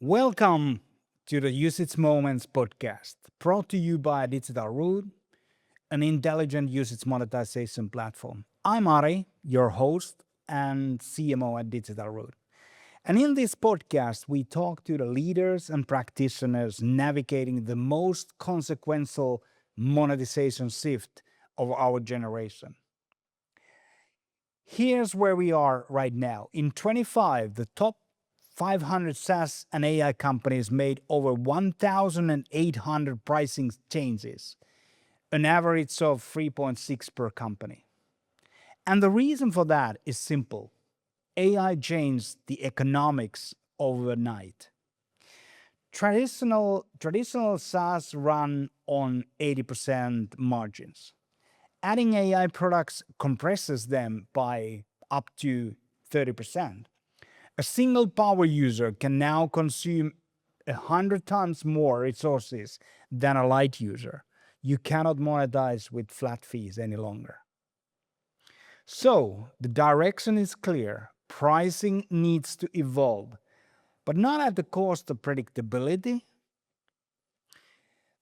Welcome to the UsageMoments podcast, brought to you by Digital Root, an intelligent usage monetization platform. I'm Ari, your host and CMO at Digital Root. And in this podcast, we talk to the leaders and practitioners navigating the most consequential monetization shift of our generation. Here's where we are right now. In 25, the top 500 SaaS and AI companies made over 1,800 pricing changes, an average of 3.6 per company. And the reason for that is simple. AI changed the economics overnight. Traditional SaaS run on 80% margins. Adding AI products compresses them by up to 30%. A single power user can now consume 100 times more resources than a light user. You cannot monetize with flat fees any longer. So, the direction is clear. Pricing needs to evolve, but not at the cost of predictability.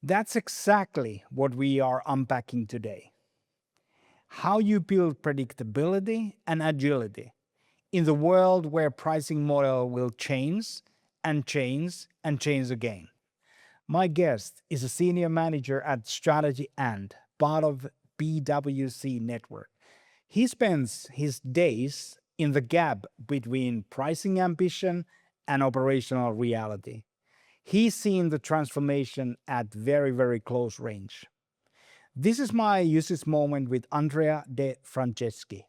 That's exactly what we are unpacking today. How you build predictability and agility in the world where pricing model will change and change and change again. My guest is a senior manager at Strategy and part of BWC Network. He spends his days in the gap between pricing ambition and operational reality. He's seen the transformation at very, very close range. This is my usage moment with Andrea De Franceschi.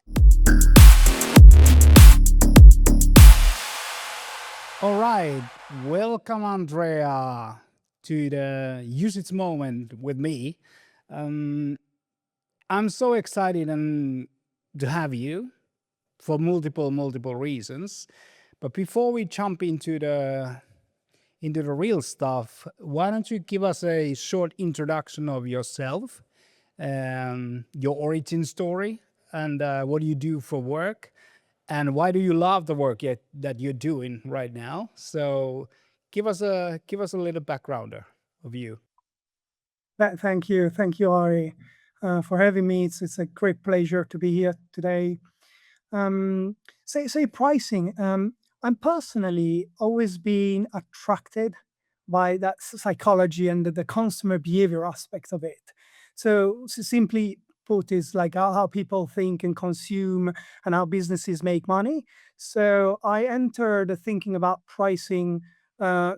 All right, welcome, Andrea, to the usage moment with me. Um, I'm so excited and to have you for multiple reasons. But before we jump into the real stuff, why don't you give us a short introduction of yourself, your origin story, and what do you do for work, and why do you love the work that you're doing right now? So, give us a little backgrounder of you. Thank you, Ari, for having me. It's a great pleasure to be here today. Say pricing. I'm personally always been attracted by that psychology and the consumer behavior aspect of it. So simply put, is like how people think and consume and how businesses make money. So I entered thinking about pricing at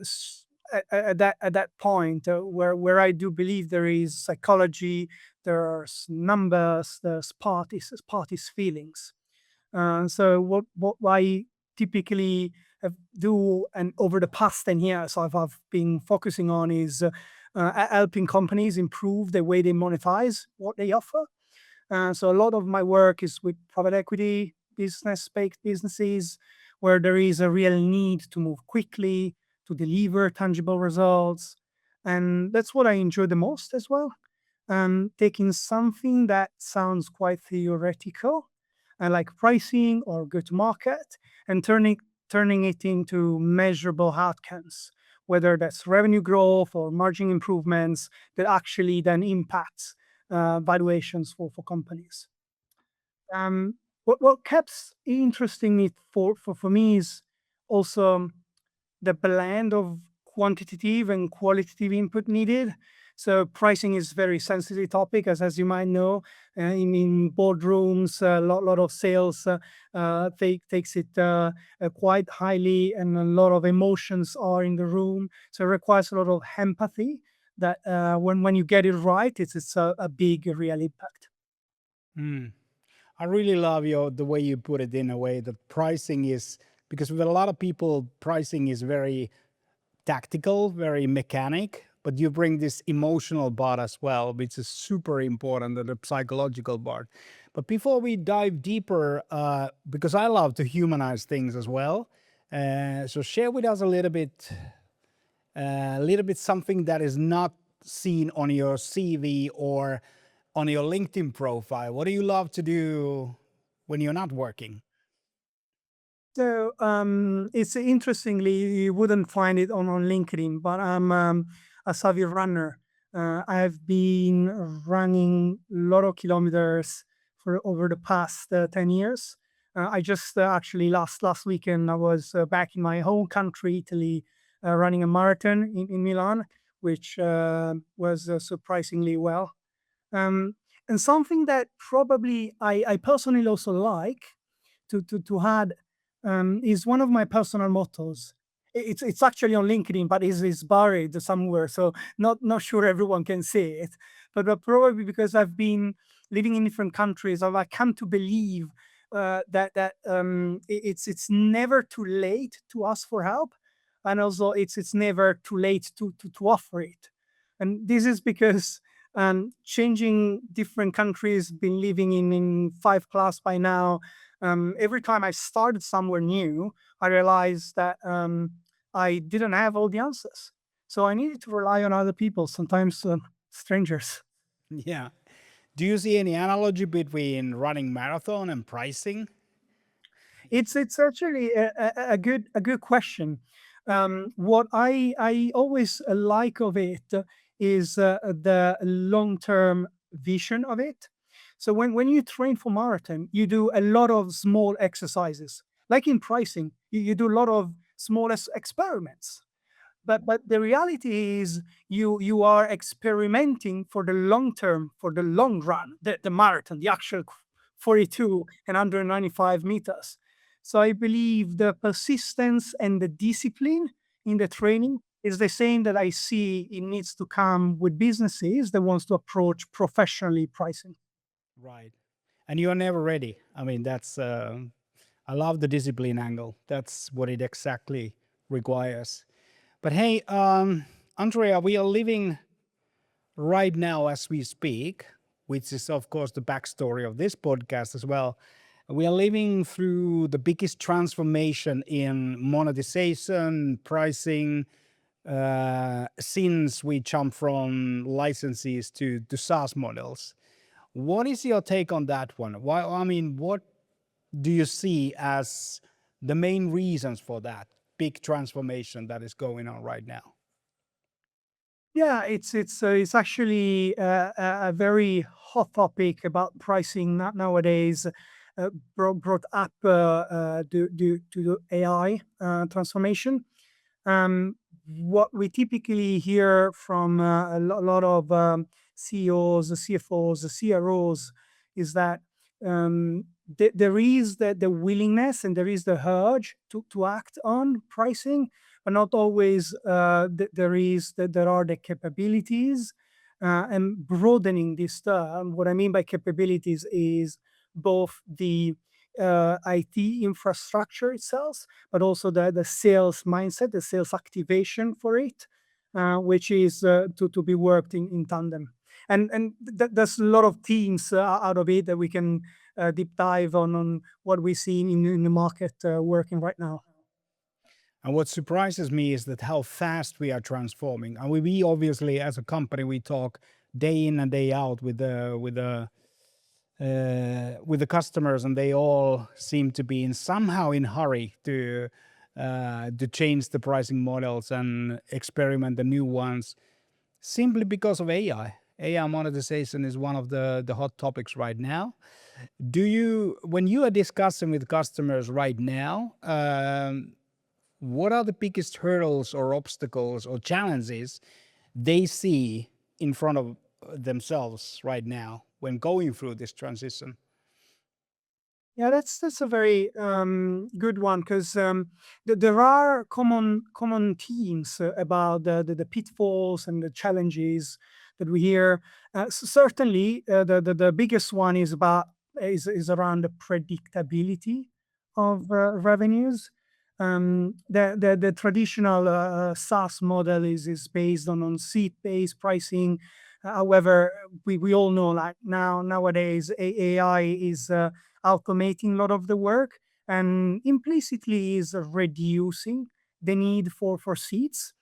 that point where I do believe there is psychology, there's numbers, there's parties feelings. So what I typically do, and over the past 10 years, I've been focusing on is helping companies improve the way they monetize what they offer. So a lot of my work is with private equity business-based businesses where there is a real need to move quickly, to deliver tangible results. And that's what I enjoy the most as well. Taking something that sounds quite theoretical, like pricing or go to market, and turning it into measurable outcomes, whether that's revenue growth or margin improvements that actually then impacts valuations for companies. What keeps interesting it for me is also the blend of quantitative and qualitative input needed. So pricing is very sensitive topic, as you might know. In boardrooms, a lot of sales takes it quite highly, and a lot of emotions are in the room. So it requires a lot of empathy. That when you get it right, it's a big real impact. Hmm. I really love the way you put it in a way that pricing is because with a lot of people, pricing is very tactical, very mechanic, but you bring this emotional part as well, which is super important, the psychological part. But before we dive deeper, because I love to humanize things as well, so share with us a little bit something that is not seen on your CV or on your LinkedIn profile. What do you love to do when you're not working? So it's interestingly, you wouldn't find it on LinkedIn, but I'm a savvy runner. I've been running a lot of kilometers for over the past 10 years. I just actually last weekend I was back in my home country, Italy, running a marathon in Milan, which was surprisingly well. Um, and something that probably I personally also like to add is one of my personal mottos. It's actually on LinkedIn, but is buried somewhere, so not sure everyone can see it. But probably because I've been living in different countries, I've come to believe that it's never too late to ask for help, and also it's never too late to offer it. And this is because changing different countries, been living in 5 class by now. Every time I started somewhere new, I realized that I didn't have all the answers. So I needed to rely on other people, sometimes strangers. Yeah. Do you see any analogy between running marathon and pricing? It's actually a good question. What I always like of it is the long term vision of it. So when you train for marathon, you do a lot of small exercises. Like in pricing, you do a lot of small experiments. But the reality is you are experimenting for the long term, for the long run, the marathon, the actual 42 and 195 meters. So I believe the persistence and the discipline in the training is the same that I see it needs to come with businesses that wants to approach professionally pricing. Right. And you're never ready. I mean, I love the discipline angle. That's what it exactly requires. But hey, Andrea, we are living right now as we speak, which is, of course, the backstory of this podcast as well. We are living through the biggest transformation in monetization, pricing, since we jump from licenses to SaaS models. What is your take on that one? Why, I mean, what do you see as the main reasons for that big transformation that is going on right now? Yeah, it's actually a very hot topic about pricing nowadays, brought up due to the AI transformation. Um, what we typically hear from lot of CEOs, the CFOs, the CROs is that there is the willingness and there is the urge to act on pricing, but not always there are the capabilities and broadening this term. What I mean by capabilities is both the IT infrastructure itself, but also the sales mindset, the sales activation for it, which is to be worked in tandem. And there's a lot of themes out of it that we can deep dive on what we see in the market working right now. And what surprises me is that how fast we are transforming. And we obviously, as a company, we talk day in and day out with the customers, and they all seem to be in somehow in hurry to change the pricing models and experiment the new ones, simply because of AI. AI monetization is one of the hot topics right now. Do you, when you are discussing with customers right now, what are the biggest hurdles or obstacles or challenges they see in front of themselves right now when going through this transition? Yeah, that's a very good one because there are common themes about the pitfalls and the challenges that we hear. Certainly, the biggest one is around the predictability of revenues. The traditional SaaS model is based on seat based pricing. However, we all know like nowadays AI is automating a lot of the work and implicitly is reducing the need for seats.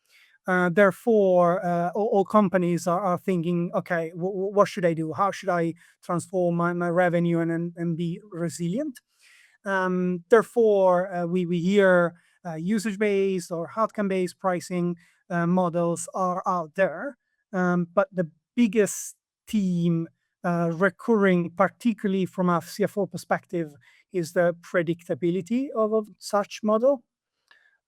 Therefore, all companies are thinking, okay, what should I do? How should I transform my revenue and be resilient? Therefore, we hear usage-based or outcome-based pricing models are out there. But the biggest theme recurring, particularly from a CFO perspective, is the predictability of such model.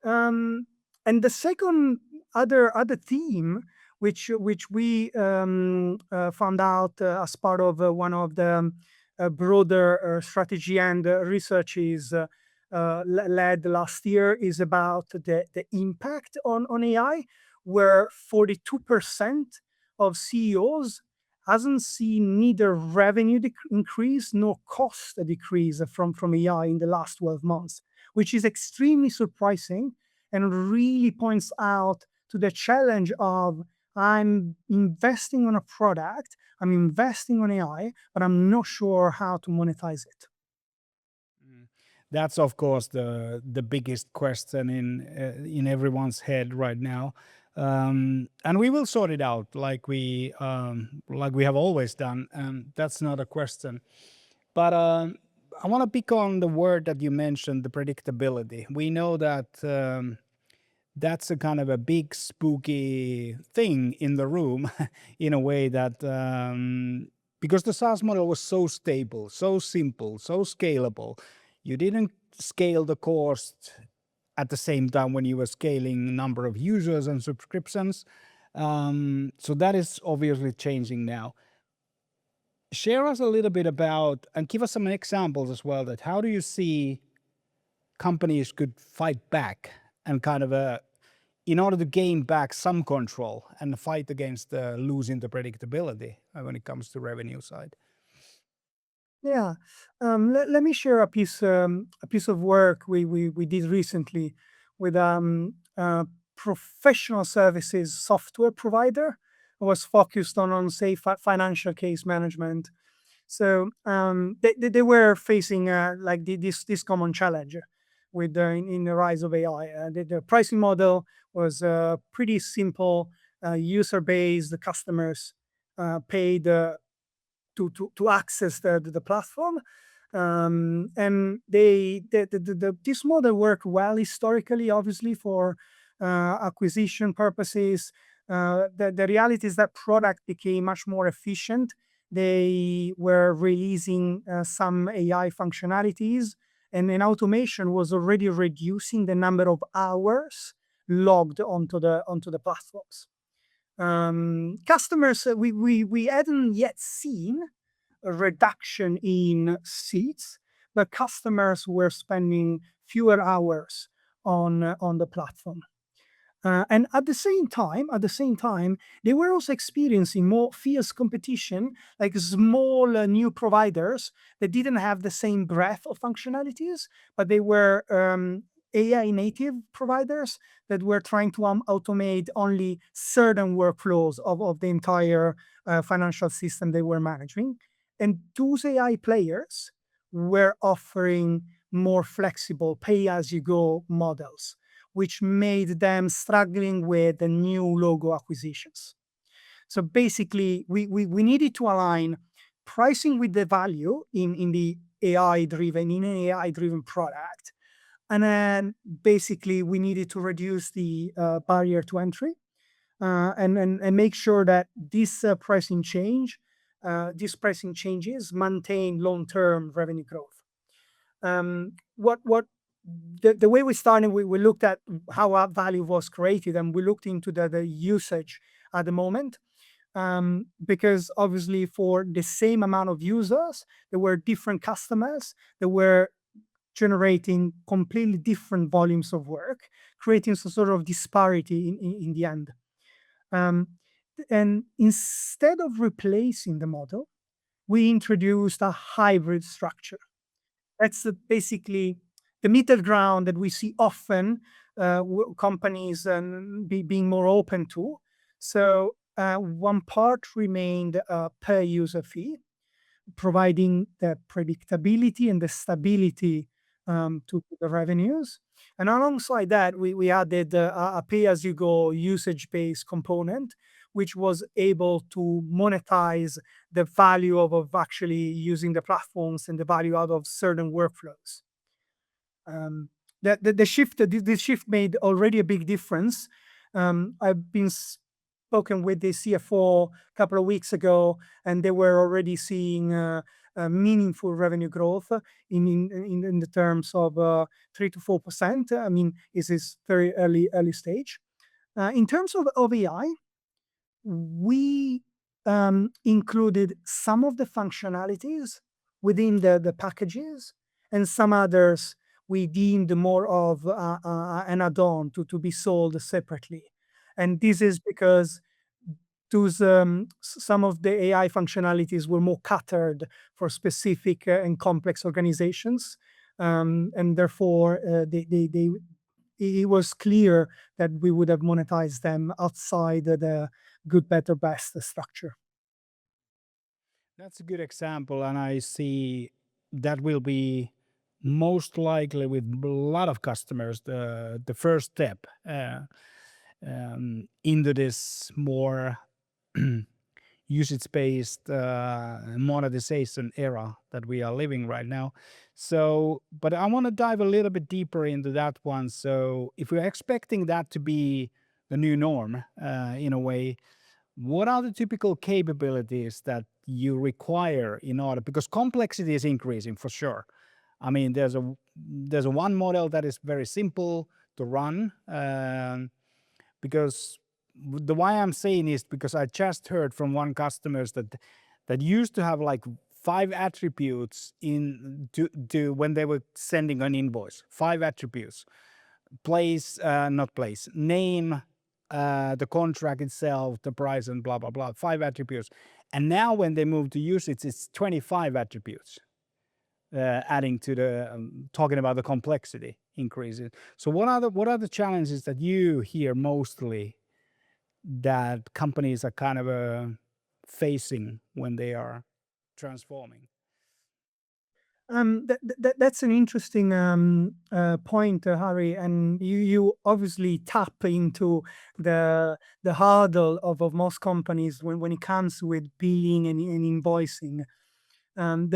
And the second other theme, which we found out as part of one of the broader strategy and researches led last year, is about the impact on AI, where 42% of CEOs hasn't seen neither revenue increase nor cost decrease from AI in the last 12 months, which is extremely surprising and really points out to the challenge of, I'm investing on a product, I'm investing on AI, but I'm not sure how to monetize it. That's of course the biggest question in everyone's head right now, and we will sort it out like we have always done. That's not a question, but I want to pick on the word that you mentioned, the predictability. We know that that's a kind of a big spooky thing in the room, in a way that because the SaaS model was so stable, so simple, so scalable, you didn't scale the cost at the same time when you were scaling number of users and subscriptions. So that is obviously changing now. Share us a little bit about, and give us some examples as well, that how do you see companies could fight back and kind of in order to gain back some control and fight against losing the predictability when it comes to revenue side. Yeah, let me share a piece of work we did recently with a professional services software provider who was focused on say financial case management. So they were facing like this common challenge with in the rise of AI. The pricing model was pretty simple, user based. The customers paid to access the platform. And this model worked well historically, obviously, for acquisition purposes. The reality is that product became much more efficient. They were releasing some AI functionalities, and then automation was already reducing the number of hours logged onto the platforms. Customers, we hadn't yet seen a reduction in seats, but customers were spending fewer hours on the platform. And at the same time, they were also experiencing more fierce competition, like small new providers that didn't have the same breadth of functionalities, but they were AI native providers that were trying to automate only certain workflows of the entire financial system they were managing. And those AI players were offering more flexible pay-as-you-go models, which made them struggling with the new logo acquisitions. So basically, we needed to align pricing with the value in an AI-driven product. And then basically, we needed to reduce the barrier to entry and make sure that this pricing changes maintain long-term revenue growth. The way we started, we looked at how our value was created, and we looked into the usage at the moment. Because obviously for the same amount of users, there were different customers that were generating completely different volumes of work, creating some sort of disparity in the end. And instead of replacing the model, we introduced a hybrid structure. That's basically the middle ground that we see often companies being more open to. So one part remained a per user fee, providing the predictability and the stability to the revenues. And alongside that, we added a pay-as-you-go usage-based component, which was able to monetize the value of actually using the platforms and the value out of certain workflows. The shift, this shift made already a big difference. I've been spoken with the CFO a couple of weeks ago, and they were already seeing meaningful revenue growth in the terms of 3 to 4%. I mean, this is very early stage. In terms of AI, we included some of the functionalities within the packages, and some others we deemed more of an add-on to be sold separately. And this is because those some of the AI functionalities were more catered for specific and complex organizations, and therefore it was clear that we would have monetized them outside the good, better, best structure. That's a good example, and I see that will be most likely with a lot of customers the first step into this more usage-based monetization era that we are living right now. So, but I want to dive a little bit deeper into that one. So, if we're expecting that to be the new norm in a way, what are the typical capabilities that you require in order, because complexity is increasing for sure. I mean, there's a one model that is very simple to run, because the why I'm saying is because I just heard from one customers that used to have like 5 attributes in to when they were sending an invoice. 5 attributes: place, not place, name, the contract itself, the price, and blah blah blah. 5 attributes, and now when they move to usage, it's 25 attributes. Adding to the talking about the complexity increases. So what are the challenges that you hear mostly that companies are kind of facing when they are transforming? That's an interesting point, Harry, and you obviously tap into the hurdle of most companies when it comes with billing and invoicing. And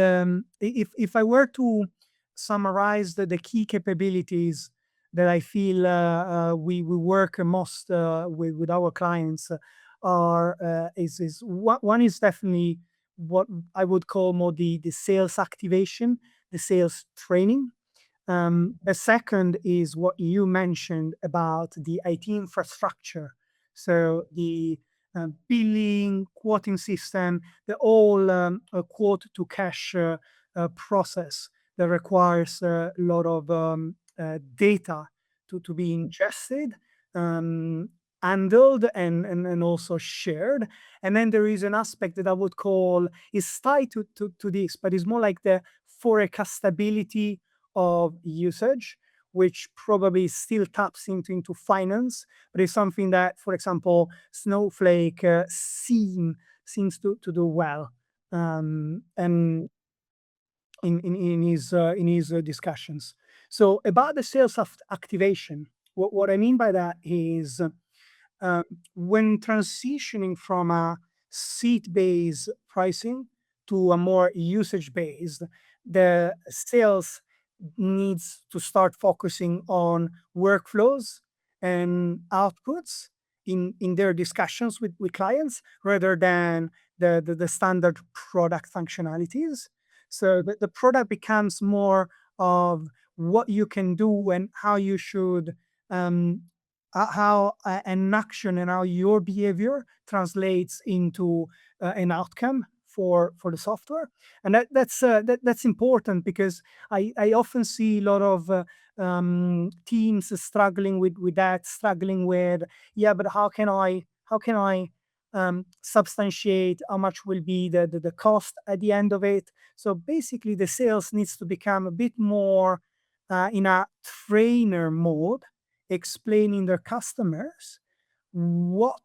if I were to summarize the key capabilities that I feel we work most with our clients are is one is definitely what I would call more the sales activation, the sales training. The second is what you mentioned about the IT infrastructure. So the billing, quoting system, the whole quote to cash process that requires a lot of data to be ingested, handled, and also shared. And then there is an aspect that I would call is tied to this, but it's more like the forecastability of usage, which probably still taps into finance, but it's something that, for example, Snowflake seems to do well, and in his discussions. So about the sales of activation, what I mean by that is uh, when transitioning from a seat-based pricing to a more usage-based, the sales needs to start focusing on workflows and outputs in their discussions with clients rather than the standard product functionalities. So the product becomes more of what you can do and how you should how an action and how your behavior translates into an outcome for the software. And that's important because I often see a lot of teams struggling with that, struggling with, yeah, but how can I substantiate how much will be the cost at the end of it. So basically the sales needs to become a bit more in a trainer mode, explaining their customers what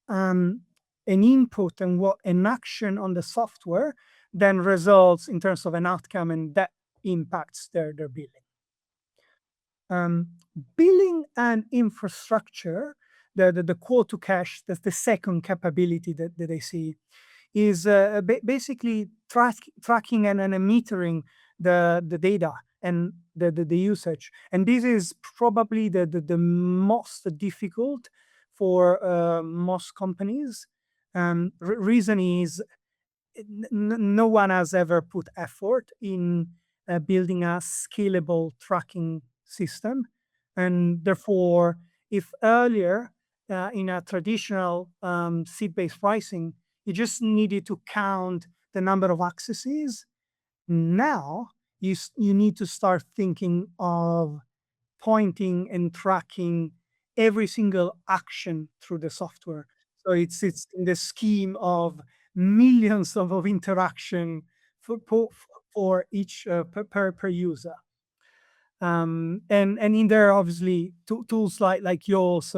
um, an input and what an action on the software then results in terms of an outcome, and that impacts their billing. Um, Billing and infrastructure, the quote to cash, that's the second capability that I see, is basically tracking and metering the data and the usage. And this is probably the most difficult for most companies. Reason is no one has ever put effort in building a scalable tracking system. And therefore, if earlier in a traditional seat-based pricing, you just needed to count the number of accesses, now you need to start thinking of pointing and tracking every single action through the software. So it's in the scheme of millions of interaction for each per user. And in there, obviously, tools like yours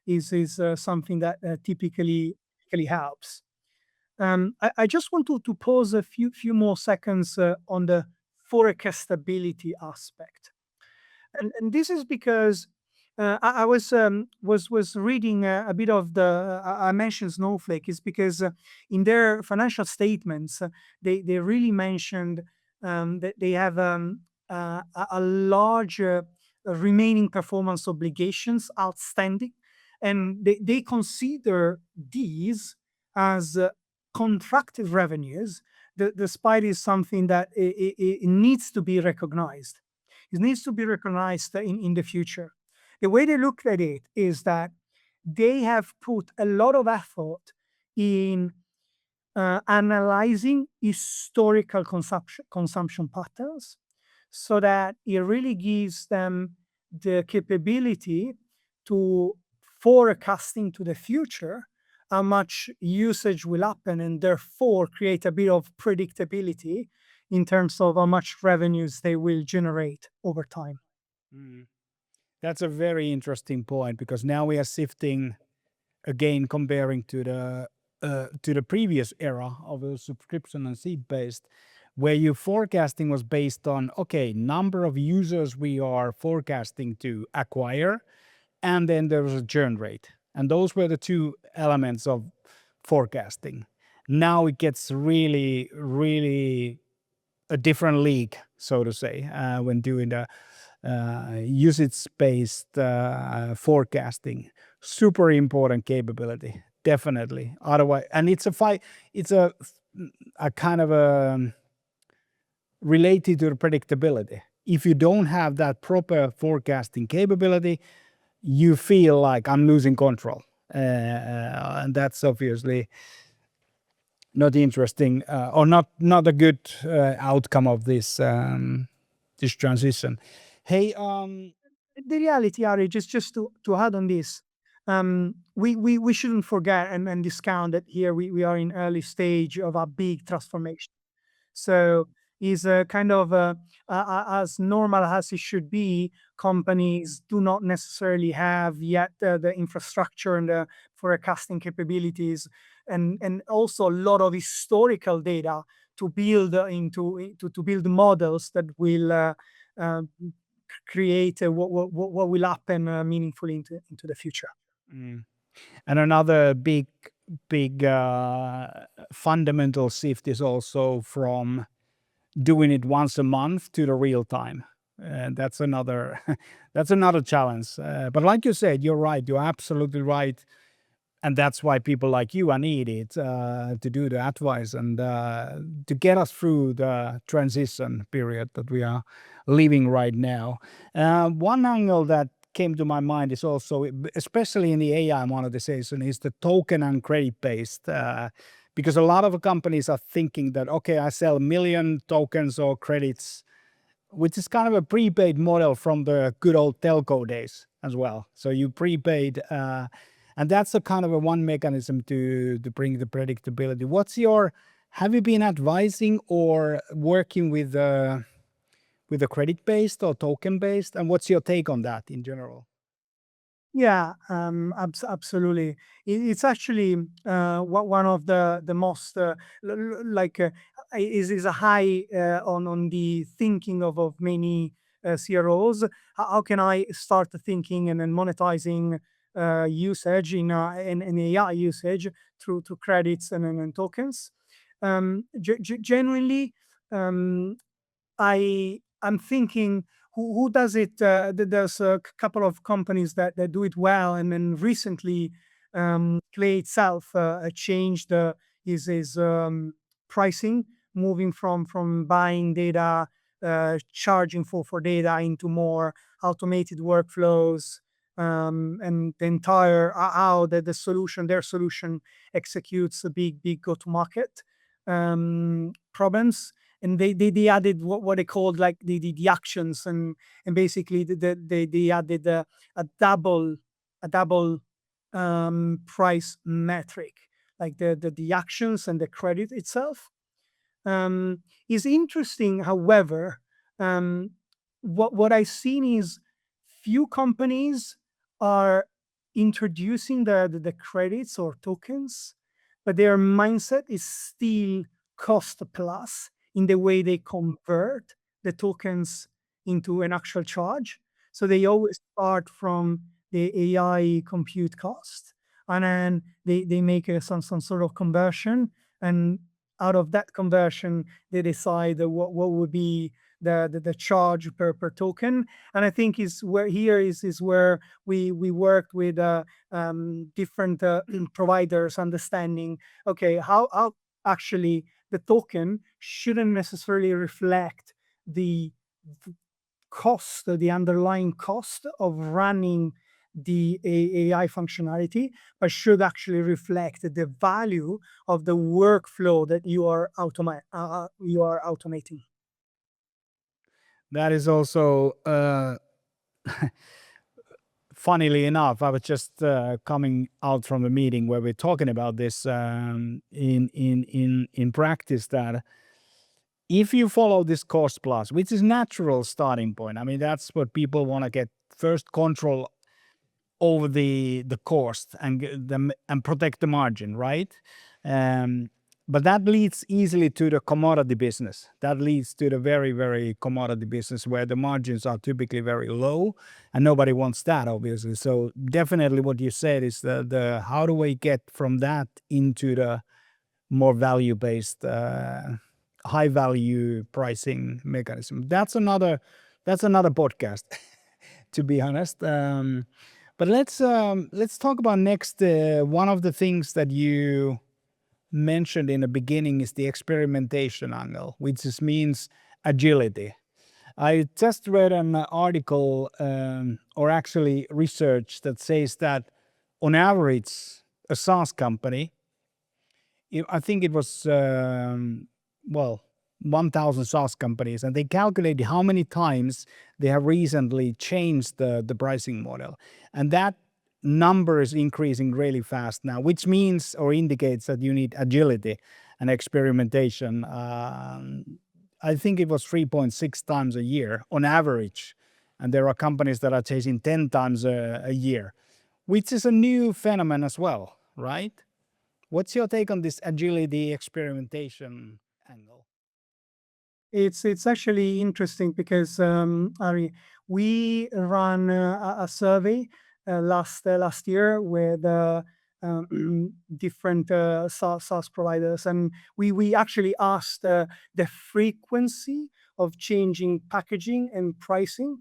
is something that typically helps. I just want to pause a few more seconds on the forecastability aspect. And this is because I was reading a bit of the I mentioned Snowflake is because in their financial statements they really mentioned that they have a large remaining performance obligations outstanding, and they consider these as contracted revenues. Despite is something that it needs to be recognized. It needs to be recognized in the future. The way they look at it is that they have put a lot of effort in analyzing historical consumption patterns so that it really gives them the capability to forecasting to the future how much usage will happen and therefore create a bit of predictability in terms of how much revenues they will generate over time. Mm. That's a very interesting point, because now we are shifting again, comparing to the previous era of a subscription and seat based, where your forecasting was based on, okay, number of users we are forecasting to acquire, and then there was a churn rate, and those were the two elements of forecasting. Now it gets really a different league, so to say, when doing the usage-based forecasting. Super important capability, definitely. Otherwise, and it's a kind of a related to the predictability. If you don't have that proper forecasting capability, you feel like I'm losing control, and that's obviously not interesting, or not a good outcome of this transition. Hey, The reality, Ari, just to add on this, we shouldn't forget and discount that here we are in early stage of a big transformation. So is a kind of as normal as it should be. Companies do not necessarily have yet the infrastructure and the forecasting capabilities, and also a lot of historical data to build to build models that will uh, create what will happen meaningfully into the future. mm. And another big fundamental shift is also from doing it once a month to the real time. And that's another that's another challenge. But like you said, you're right. You're absolutely right, and that's why people like you are needed to do the advice and to get us through the transition period that we are living right now. One angle that came to my mind is also, especially in the AI monetization, is the token and credit based. Because a lot of companies are thinking that, okay, I sell a million tokens or credits, which is kind of a prepaid model from the good old telco days as well. So you prepaid, and that's a kind of a one mechanism to bring the predictability. Have you been advising or working with the credit based or token based, and what's your take on that in general? Yeah, absolutely. It's actually one of the most like is a high on the thinking of many CROs. How can I start thinking and then monetizing usage in AI usage through credits and tokens? Genuinely, um, I I'm thinking, who does it? There's a couple of companies that do it well, and then recently, Clay itself changed his pricing, moving from buying data, charging for data into more automated workflows, and the entire how the solution, their solution executes the big go to market problems. And they added what they called like the actions, and basically they added a double a double price metric, like the actions and the credit itself. Is interesting. However, um, what I've seen is few companies are introducing the credits or tokens, but their mindset is still cost plus in the way they convert the tokens into an actual charge. So they always start from the AI compute cost, and then they make some sort of conversion, and out of that conversion, they decide what would be the charge per token. And I think is where here is where we worked with different providers, understanding, okay, how actually the token shouldn't necessarily reflect the cost, the underlying cost of running the AI functionality, but should actually reflect the value of the workflow that you are automating. That is also, funnily enough, I was just coming out from a meeting where we're talking about this, in practice, that if you follow this cost plus, which is natural starting point, I mean, that's what people want to get first control over the cost and them and protect the margin, right? Um, but that leads easily to the commodity business. That leads to the very commodity business where the margins are typically very low, and nobody wants that, obviously. So definitely, what you said is the how do we get from that into the more value based, high value pricing mechanism. That's another podcast, to be honest. But let's talk about next. One of the things that you mentioned in the beginning is the experimentation angle, which just means agility. I just read an article, or actually research, that says that on average, a SaaS company, I think it was, well, 1,000 SaaS companies, and they calculated how many times they have recently changed the pricing model. And that number is increasing really fast now, which means or indicates that you need agility and experimentation. I think it was 3.6 times a year on average. And there are companies that are chasing 10 times a year, which is a new phenomenon as well, right? What's your take on this agility experimentation angle? It's actually interesting because Ari, we ran a survey last year with different SaaS providers, and we actually asked the frequency of changing packaging and pricing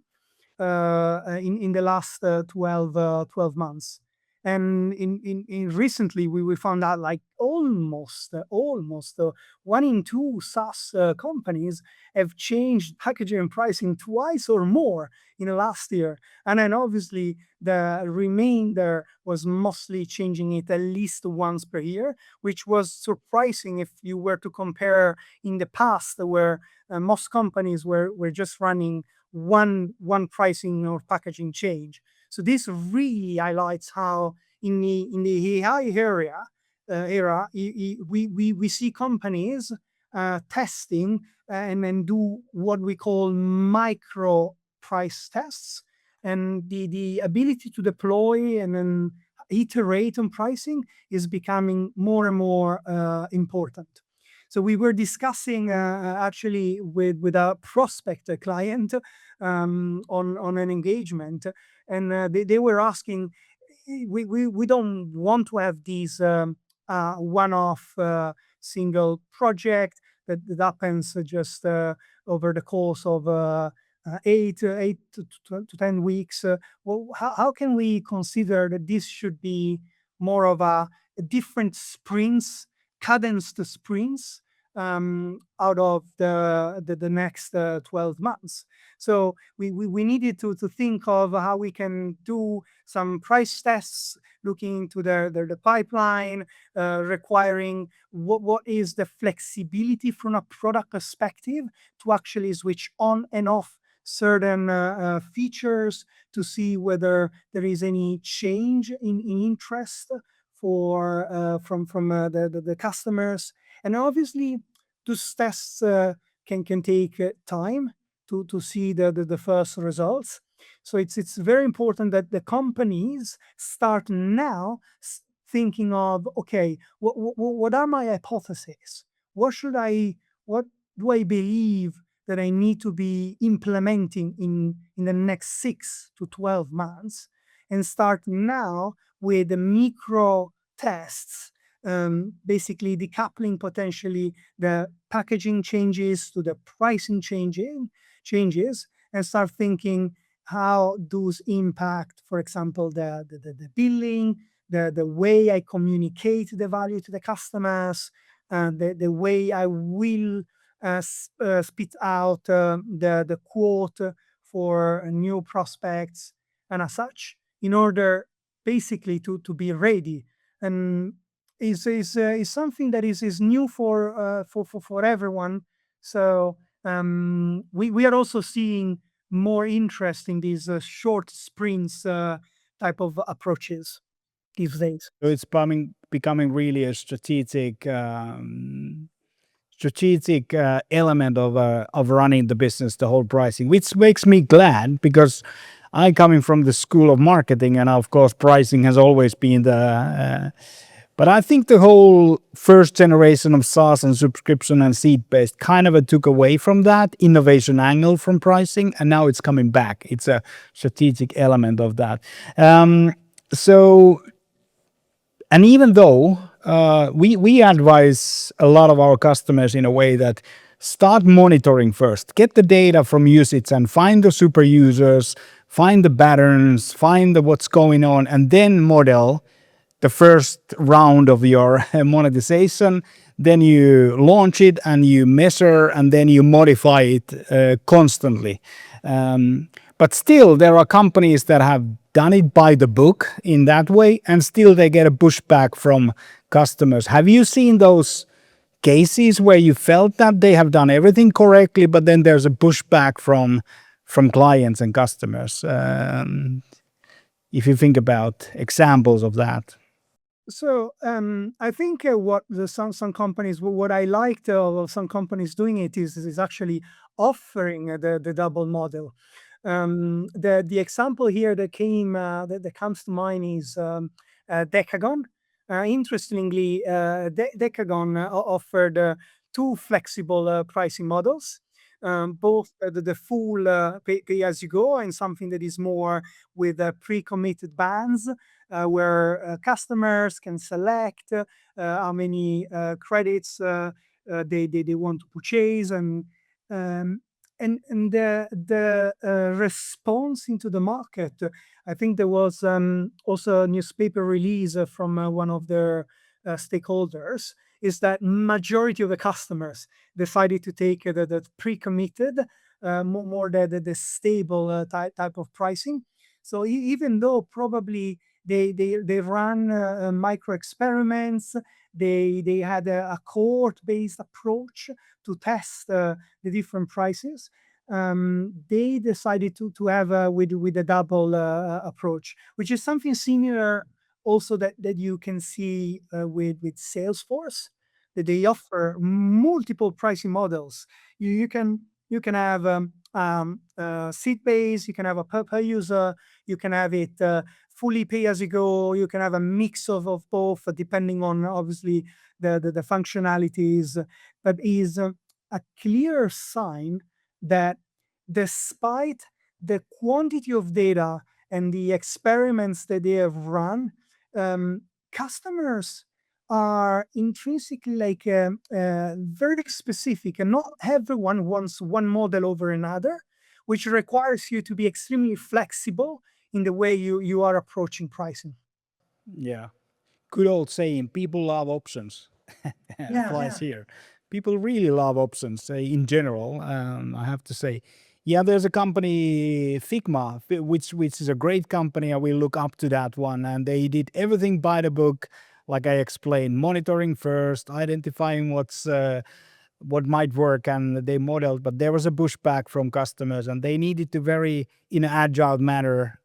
in the last 12 months. And in recently, we found out like almost 1 in 2 SaaS companies have changed packaging and pricing twice or more in the last year. And then obviously the remainder was mostly changing it at least once per year, which was surprising if you were to compare in the past, where most companies were just running one pricing or packaging change. So this really highlights how in the AI era, we see companies testing and then do what we call micro price tests, and the ability to deploy and then iterate on pricing is becoming more and more important. So we were discussing actually with a prospect, a client, on an engagement, and they were asking, we don't want to have these one-off single project that happens just over the course of 8 to 10 weeks. Well, how can we consider that this should be more of a different sprints, cadenced sprints out of the next 12 months? So we needed to think of how we can do some price tests, looking into the pipeline, requiring what is the flexibility from a product perspective to actually switch on and off certain features, to see whether there is any change in interest from the customers. And obviously those tests can take time to see the first results. So it's very important that the companies start now thinking of, okay, what are my hypotheses? What do I believe that I need to be implementing in the next 6 to 12 months, and start now with the micro tests, basically decoupling potentially the packaging changes to the pricing changes, and start thinking how those impact, for example, the billing, the way I communicate the value to the customers, and the way I will spit out the quote for new prospects, and as such, in order basically to be ready. And is something that is new for everyone. So we are also seeing more interest in these short sprints type of approaches these days. So it's becoming really a strategic element of running the business, the whole pricing, which makes me glad, because I coming from the school of marketing, and of course pricing has always been the but I think the whole first generation of SaaS and subscription and seat-based kind of took away from that innovation angle from pricing, and now it's coming back. It's a strategic element of that. So, and even though we advise a lot of our customers in a way that start monitoring first, get the data from usage and find the super users, find the patterns, find what's going on, and then model the first round of your monetization. Then you launch it and you measure, and then you modify it constantly. But still, there are companies that have done it by the book in that way, and still they get a pushback from customers. Have you seen those cases where you felt that they have done everything correctly, but then there's a pushback from clients and customers? If you think about examples of that. So I think what some companies, what I liked of some companies doing it is actually offering the double model. The example here that comes to mind is Decagon. Interestingly, Decagon offered two flexible pricing models. Both the full pay as you go, and something that is more with pre-committed bands, where customers can select how many credits they want to purchase, and the response into the market. I think there was also a newspaper release from one of their stakeholders, is that majority of the customers decided to take the pre-committed, more the stable type of pricing. So even though probably they ran micro experiments, they had a cohort-based approach to test the different prices. They decided to have with a double approach, which is something similar also that you can see with Salesforce, that they offer multiple pricing models. You can have seat based, you can have a per user, you can have it fully pay as you go, you can have a mix of both, depending on obviously the functionalities. But is a clear sign that despite the quantity of data and the experiments that they have run, customers are intrinsically like very specific, and not everyone wants one model over another, which requires you to be extremely flexible in the way you are approaching pricing. Yeah. Good old saying, people love options. Yeah, Applies yeah. here. People really love options in general. I have to say, yeah, there's a company Figma, which is a great company. I will look up to that one, and they did everything by the book, like I explained, monitoring first, identifying what might work, and they modeled. But there was a pushback from customers, and they needed to very in an agile manner.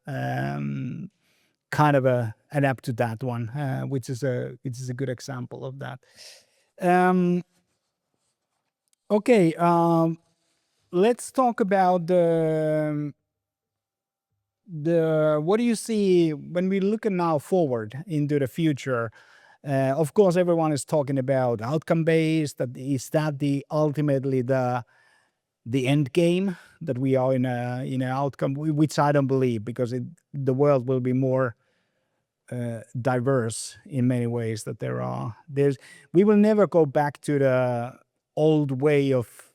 Kind of adapt to that one, which is a good example of that. Um, okay, let's talk about the what do you see when we look now forward into the future? Of course, everyone is talking about outcome based. That is that the ultimately the end game that we are in an outcome, which I don't believe, because the world will be more diverse in many ways. That there's we will never go back to the old way of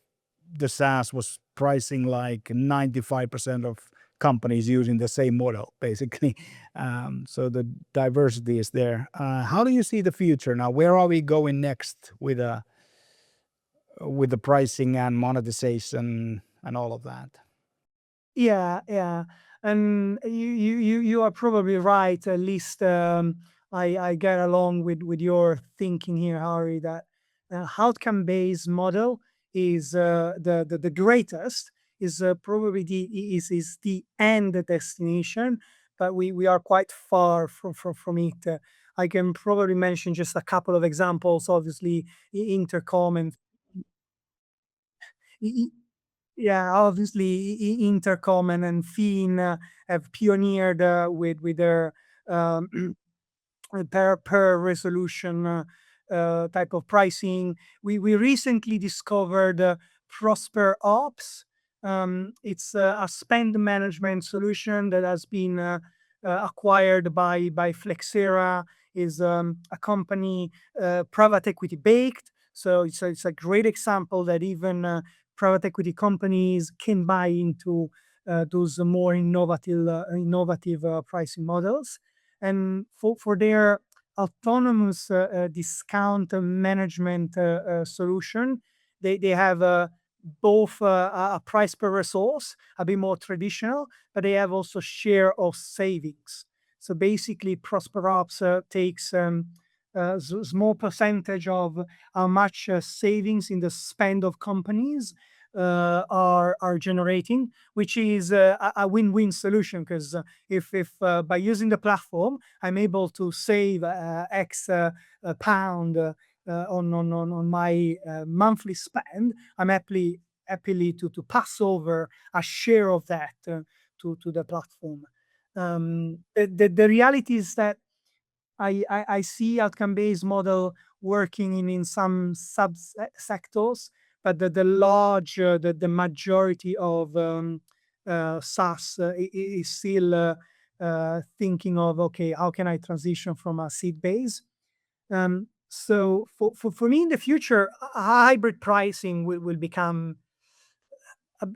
the SaaS was pricing like 95% of companies using the same model basically. So the diversity is there. How do you see the future now? Where are we going next with the pricing and monetization and all of that? Yeah, yeah, and you are probably right. At least I get along with your thinking here, Harry. That outcome based model is the greatest. Is probably is the end destination, but we are quite far from it. I can probably mention just a couple of examples. Obviously, Intercom and yeah, obviously Intercom and Fiin have pioneered with their um, per resolution type of pricing. We recently discovered Prosper Ops. It's a spend management solution that has been acquired by Flexera. Is a company private equity baked. So it's a great example that even private equity companies can buy into those more innovative pricing models. And for their autonomous discount management solution, they have both a price per resource, a bit more traditional, but they have also share of savings. So basically, Prosper Ops takes a small percentage of how much savings in the spend of companies are generating, which is a win-win solution. Because if by using the platform I'm able to save X pound on my monthly spend, I'm happily to pass over a share of that to the platform. The reality is that I see outcome-based model working in some sub sectors, but the majority of SaaS is still thinking of, okay, how can I transition from a seed base? So for me in the future, hybrid pricing will become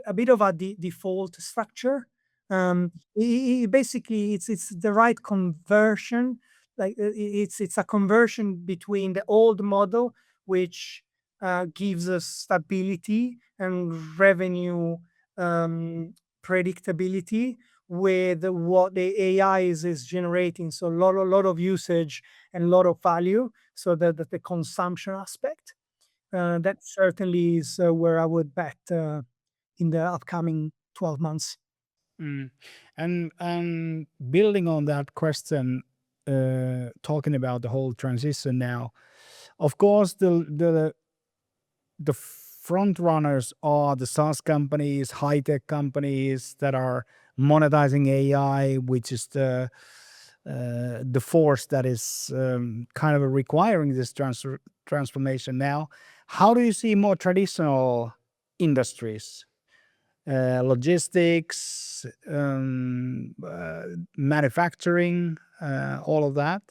a bit of a default structure. Basically, it's the right conversion. Like it's a conversion between the old model, which gives us stability and revenue um, predictability, with what the AI is generating. So a lot of usage and a lot of value. So that the consumption aspect, that certainly is where I would bet in the upcoming 12 months. Mm. And building on that question, talking about the whole transition now, of course, the front runners are the SaaS companies, high tech companies that are monetizing AI, which is the force that is kind of requiring this transformation now. How do you see more traditional industries, logistics, manufacturing, all of that?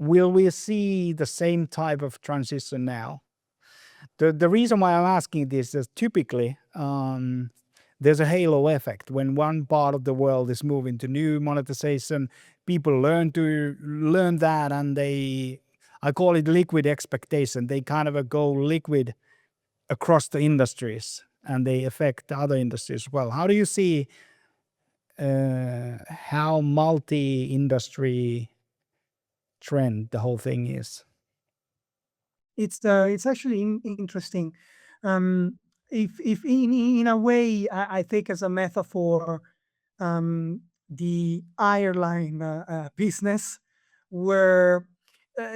will we see the same type of transition now? The reason why I'm asking this is typically there's a halo effect. When one part of the world is moving to new monetization, people learn that, and I call it liquid expectation. They kind of go liquid across the industries, and they affect other industries as well. How do you see how multi-industry trend the whole thing is? It's actually interesting. Um, if in a way I take as a metaphor um, the airline business, where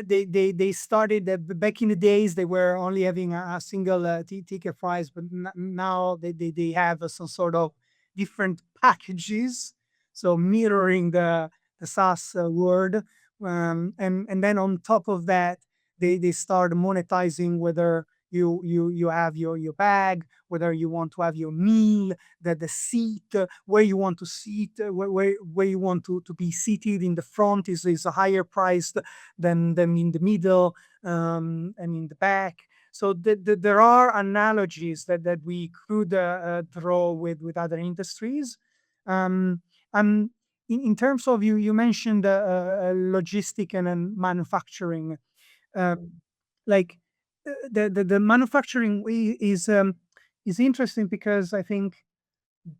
they started back in the days they were only having a single ticket price, but now they have some sort of different packages, so mirroring the SaaS world, and then on top of that they start monetizing whether you have your bag, whether you want to have your meal, the seat, where you want to sit, where you want to be seated in the front is a higher price than in the middle, and in the back. So there are analogies that we could draw with other industries. Um, and in terms of you mentioned logistic and manufacturing. um, like the manufacturing is interesting because I think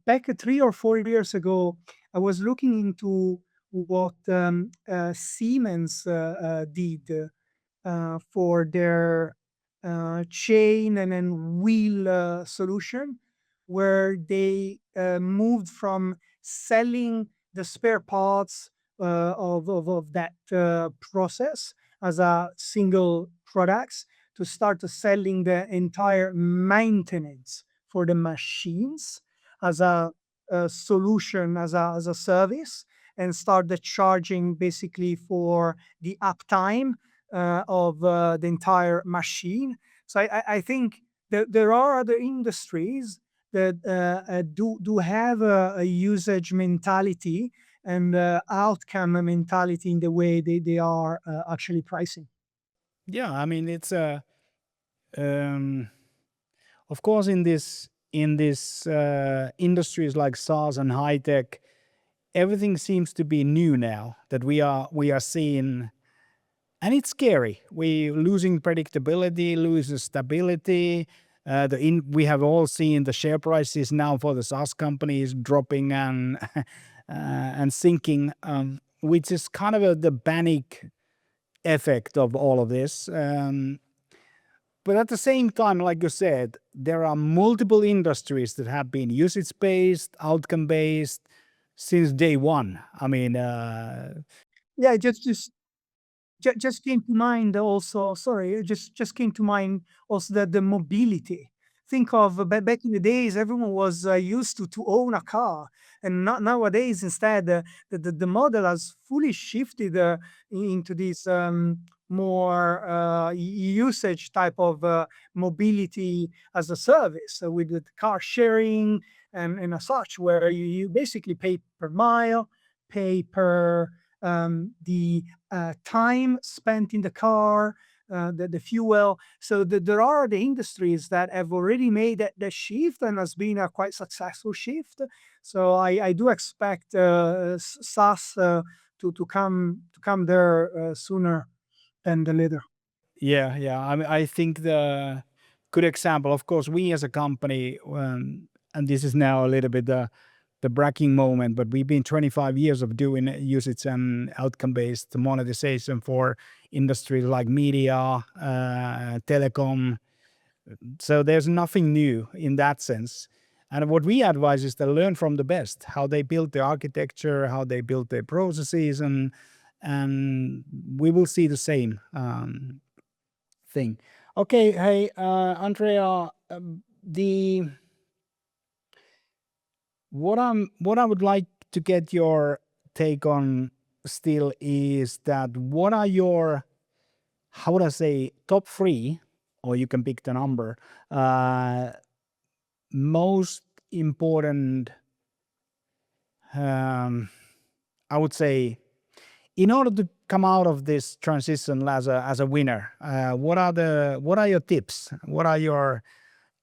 back 3 or 4 years ago, I was looking into what Siemens did for their chain and then wheel solution, where they moved from selling the spare parts of that process as a single products to start selling the entire maintenance for the machines as a solution, as a service, and start the charging basically for the uptime of the entire machine. So I think that there are other industries that do have a usage mentality and outcome mentality in the way they are actually pricing. Yeah, I mean it's a um, of course in this industries like SaaS and high tech, everything seems to be new now that we are seeing, and it's scary. We losing predictability, losing stability. We have all seen the share prices now for the SaaS companies dropping and sinking, which is kind of the panic effect of all of this. But at the same time, like you said, there are multiple industries that have been usage based, outcome based since day one. I mean, Yeah, just came to mind also. Sorry, it just came to mind also that the mobility. Think of back in the days, everyone was used to own a car, and not nowadays. Instead, the model has fully shifted into this more usage type of mobility as a service, with the car sharing and as such, where you basically pay per mile, pay per the time spent in the car, the fuel. So there are the industries that have already made that shift and has been a quite successful shift. So I do expect SaaS to come there sooner than the later. yeah, yeah. I mean, I think the good example, of course, we as a company, and this is now a little bit the bragging moment, but we've been 25 years of doing usage and outcome based monetization for industries like media, telecom. So there's nothing new in that sense. And what we advise is to learn from the best, how they built the architecture, how they built their processes, and we will see the same thing. Okay, hey, Andrea, the what I would like to get your take on still is that what are your, how would I say, top three, or you can pick the number, uh, most important, um, I would say, In order to come out of this transition as a winner, what are your tips? What are your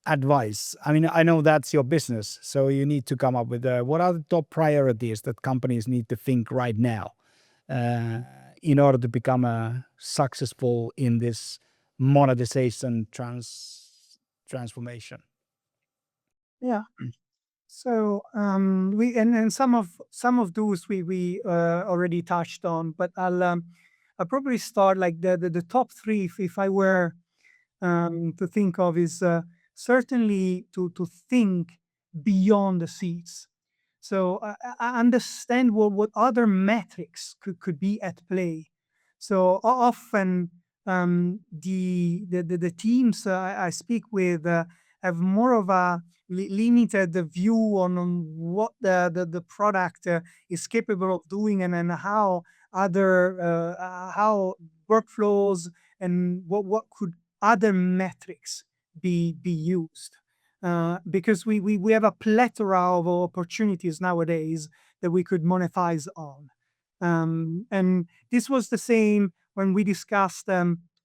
advice? I mean, I know that's your business, so you need to come up with what are the top priorities that companies need to think right now uh, in order to become successful in this monetization transformation. Yeah. So we and some of those we already touched on, but I'll probably start like the top three if I were to think of is certainly to think beyond the seats. So I understand what other metrics could be at play. So often the teams I speak with have more of a limited view on what the product is capable of doing, and how other how workflows and what could other metrics be used. Because we have a plethora of opportunities nowadays that we could monetize on. And this was the same when we discussed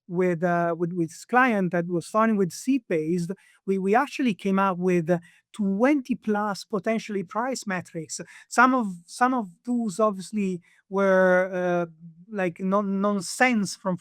with this client that was starting with seat based. We actually came up with 20 plus potentially price metrics. Some of those obviously were like nonsense from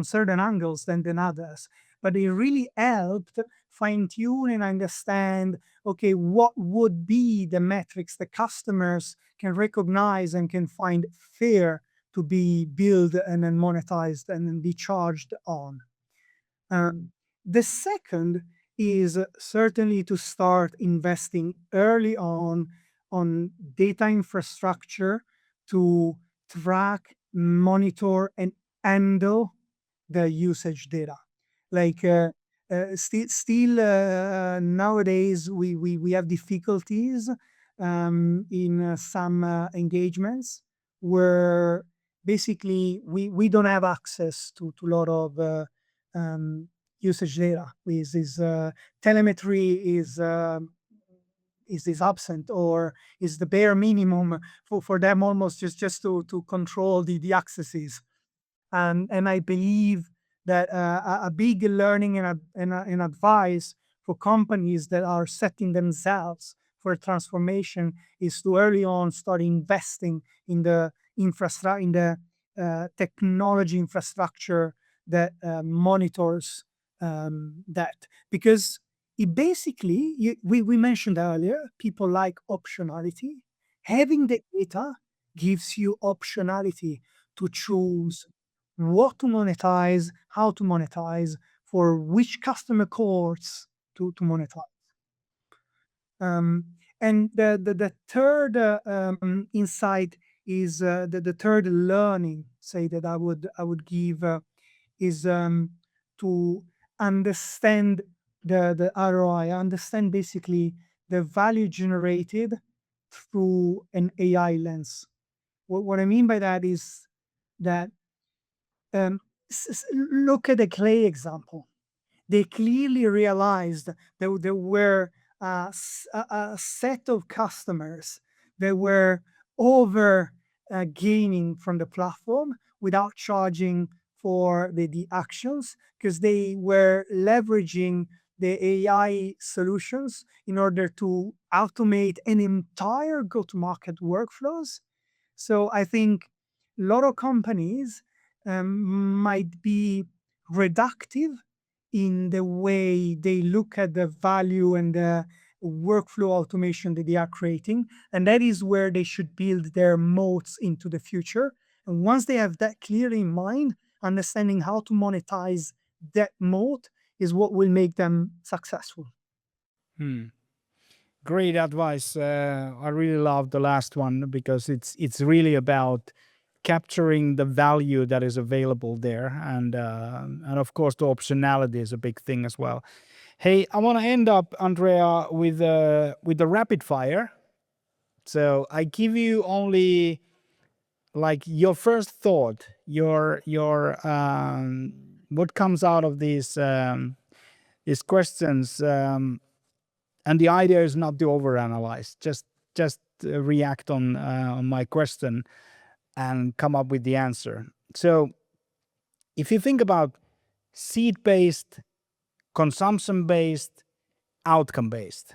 certain angles than others, but it really helped fine tune and understand, okay, what would be the metrics the customers can recognize and can find fair to be billed and then monetized and then be charged on. The second is certainly to start investing early on data infrastructure to track, monitor, and handle the usage data. Like still nowadays we have difficulties in some engagements where basically we don't have access to a lot of um, usage data. With this telemetry is absent, or is the bare minimum for them, almost just to control the accesses. And I believe that a big learning and advice for companies that are setting themselves for transformation is to early on start investing in the infrastructure, in the technology infrastructure that monitors that. Because it basically, we mentioned earlier, people like optionality. Having the data gives you optionality to choose what to monetize, how to monetize, for which customer cohorts to monetize. And the third insight is the third learning, say, that I would give is to understand the ROI, understand basically the value generated through an AI lens. What I mean by that is that um, look at the Clay example. They clearly realized that there were a set of customers that were over gaining from the platform without charging for the actions, because they were leveraging the AI solutions in order to automate an entire go-to-market workflows. So I think a lot of companies might be reductive in the way they look at the value and the workflow automation that they are creating. And that is where they should build their moats into the future. And once they have that clear in mind, understanding how to monetize that moat is what will make them successful. Hmm. Great advice. I really love the last one because it's really about capturing the value that is available there, and of course the optionality is a big thing as well. Hey, I want to end up, Andrea, with the rapid fire. So I give you only like your first thought, your what comes out of these questions. And the idea is not to overanalyze, just react on my question. and come up with the answer. So if you think about seed-based, consumption-based, outcome-based,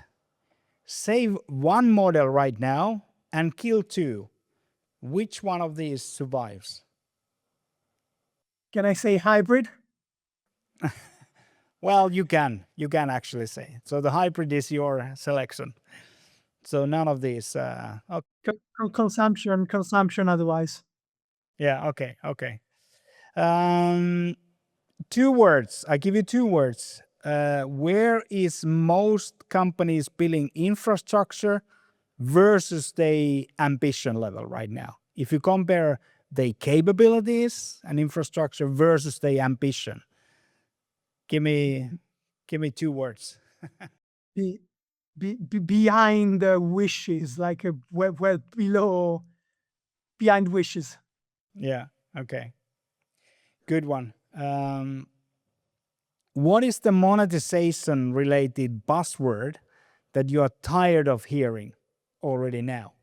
save one model right now and kill two. Which one of these survives? Can I say hybrid? Well, you can actually say. So the hybrid is your selection. So none of these. Consumption otherwise. Yeah. Okay. Um, two words. I give you two words. Where is most companies building infrastructure versus the ambition level right now? If you compare the capabilities and infrastructure versus the ambition, give me two words. Be, behind the wishes, like well below, behind wishes. Yeah. Okay. Good one. What is the monetization related buzzword that you are tired of hearing already now?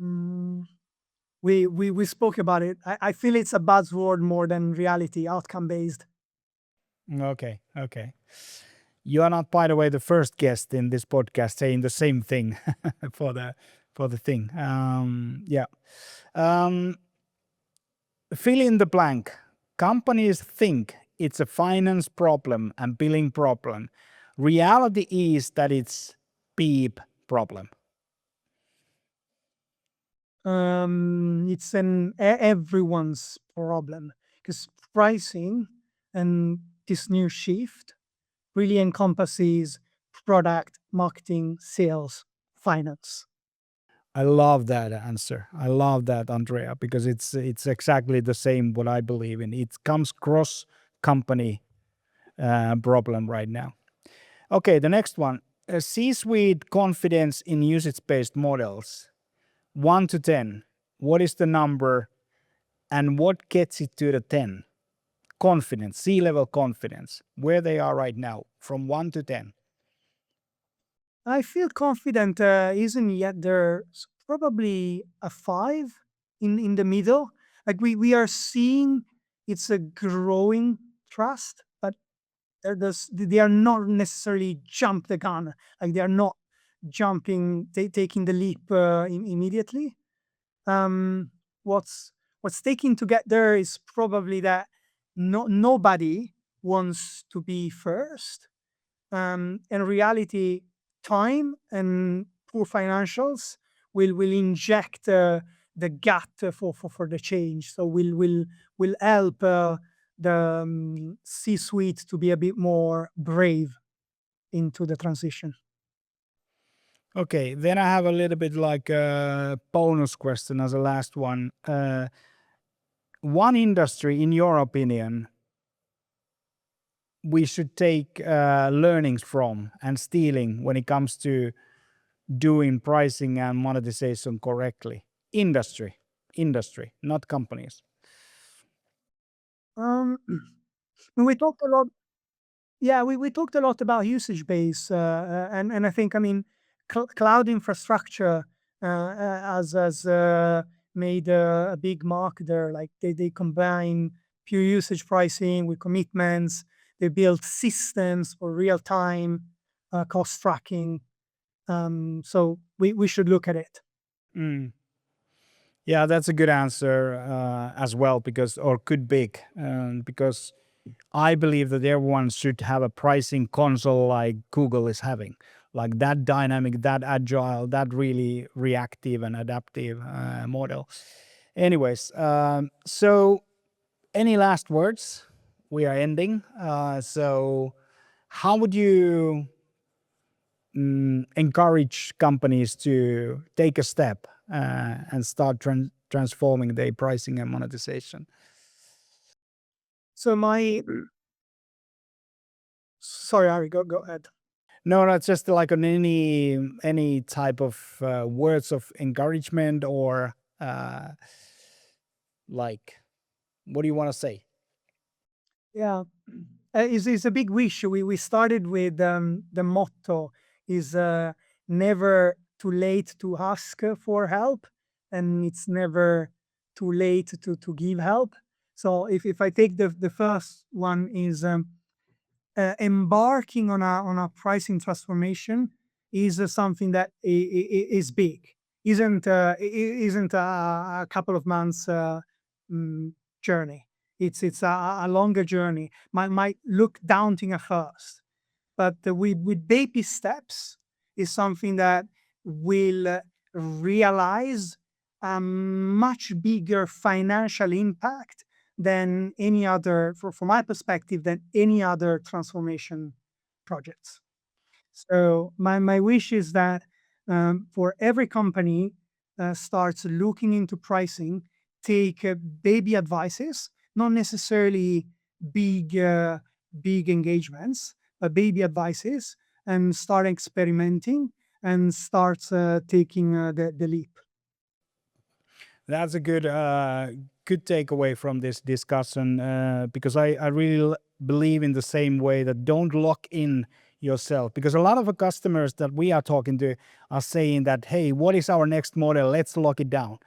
Mm, we spoke about it. I feel it's a buzzword more than reality, outcome based. Okay. You are not, by the way, the first guest in this podcast saying the same thing for the thing. Yeah. Um, Fill in the blank. Companies think it's a finance problem and billing problem. Reality is that it's beep problem. It's everyone's problem because pricing and this new shift really encompasses product, marketing, sales, finance. I love that answer. I love that, Andrea, because it's exactly the same what I believe in. It comes cross company problem right now. Okay, the next one. C-suite confidence in usage-based models. 1 to 10. What is the number and what gets it to the 10? Confidence, C-level confidence, where they are right now, from 1 to 10. I feel confident isn't yet there. Probably a five in the middle. Like we are seeing it's a growing trust, but they are not necessarily jump the gun. Like they are not jumping, taking the leap immediately. Um, what's taking to get there is probably that nobody wants to be first. In reality, time and poor financials will inject the gut for the change. So will help the C-suite to be a bit more brave into the transition. Okay, then I have a little bit like a bonus question as a last one. One industry, in your opinion, we should take learnings from and stealing when it comes to doing pricing and monetization correctly. Industry, not companies. Um, we talked a lot. Yeah, we talked a lot about usage base, and I think I mean cloud infrastructure has made a big mark there. Like they combine pure usage pricing with commitments. They build systems for real time cost tracking. So we should look at it. Mm. Yeah, that's a good answer as well, because or could big because I believe that everyone should have a pricing console like Google is having, like that dynamic, that agile, that really reactive and adaptive model. Anyways, so any last words? We are ending. So, how would you encourage companies to take a step and start transforming their pricing and monetization? So my sorry, Ari, go ahead. No, not just like on any type of words of encouragement or like, what do you want to say? Yeah, it's a big wish. We started with the motto is never too late to ask for help. and it's never too late to give help. So if I take the first one is embarking on a pricing transformation is something that is big. Isn't a couple of months mm, journey. It's a longer journey. Might look daunting at first, but with baby steps is something that will realize a much bigger financial impact than any other, from my perspective, than any other transformation projects. So my wish is that for every company starts looking into pricing, take baby advices, not necessarily big big engagements, but baby advices, and start experimenting and start taking the leap. That's a good takeaway from this discussion, because I really believe in the same way that don't lock in yourself, because a lot of the customers that we are talking to are saying that, hey, what is our next model? Let's lock it down.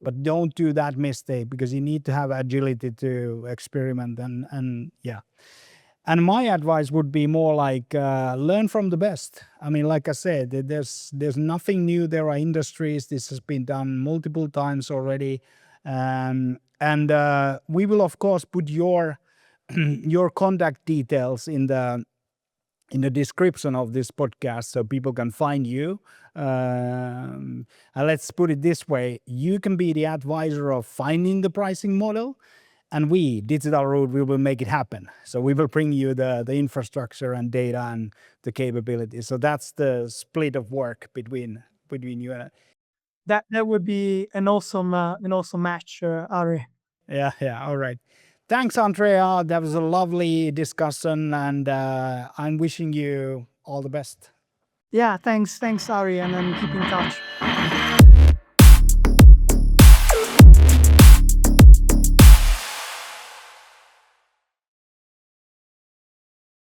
But don't do that mistake, because you need to have agility to experiment and yeah. And my advice would be more like learn from the best. I mean, like I said, there's nothing new. There are industries. This has been done multiple times already, and we will of course put your your contact details in the description of this podcast so people can find you. And let's put it this way: you can be the advisor of finding the pricing model, and we, Digital Root, we will make it happen. So we will bring you the infrastructure and data and the capabilities. So that's the split of work between you and That would be an awesome match, Ari. yeah. All right. Thanks, Andrea. That was a lovely discussion, and I'm wishing you all the best. Yeah, thanks, Ari, and then keep in touch.